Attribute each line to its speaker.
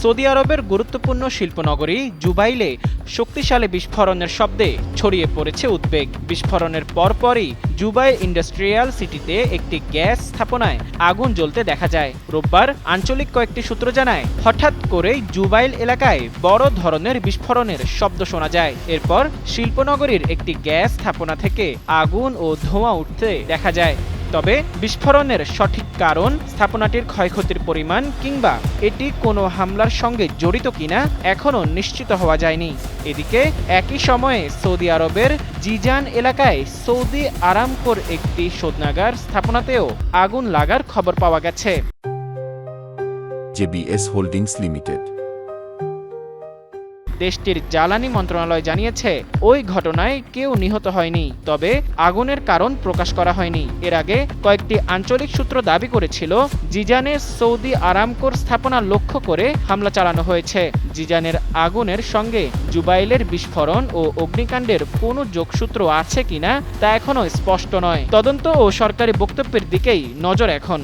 Speaker 1: Saudi আরবের গুরুত্বপূর্ণ শিল্পনগরী জুবাইলে শক্তিশালী বিস্ফোরণের শব্দে ছড়িয়ে পড়েছে উদ্বেগ। বিস্ফোরণের পরপরই জুবাইল ইন্ডাস্ট্রিয়াল সিটিতে একটি গ্যাস স্থাপনায় আগুন জ্বলতে দেখা যায়। রোববার আঞ্চলিক কয়েকটি সূত্র জানায়, হঠাৎ করেই জুবাইল এলাকায় বড় ধরনের বিস্ফোরণের শব্দ শোনা যায়। এরপর শিল্পনগরীর একটি গ্যাস স্থাপনা থেকে আগুন ও ধোঁয়া উঠতে দেখা যায়। তবে বিস্ফোরণের সঠিক কারণ, স্থাপনাটির ক্ষয়ক্ষতির পরিমাণ কিংবা এটি কোনো হামলার সঙ্গে জড়িত কিনা এখনও নিশ্চিত হওয়া যায়নি। এদিকে একই সময়ে সৌদি আরবের জিজান এলাকায় সৌদি আরামকোর একটি শোধনাগার স্থাপনাতেও আগুন লাগার খবর পাওয়া গেছে।
Speaker 2: JBS holdings limited.
Speaker 1: দেশটির জ্বালানি মন্ত্রণালয় জানিয়েছে, ওই ঘটনায় কেউ নিহত হয়নি, তবে আগুনের কারণ প্রকাশ করা হয়নি। এর আগে কয়েকটি আঞ্চলিক সূত্র দাবি করেছিল, জিজানে সৌদি আরামকোর স্থাপনা লক্ষ্য করে হামলা চালানো হয়েছে। জিজানের আগুনের সঙ্গে জুবাইলের বিস্ফোরণ ও অগ্নিকাণ্ডের কোনো যোগসূত্র আছে কিনা তা এখনও স্পষ্ট নয়। তদন্ত ও সরকারি বক্তব্যের দিকেই নজর এখন।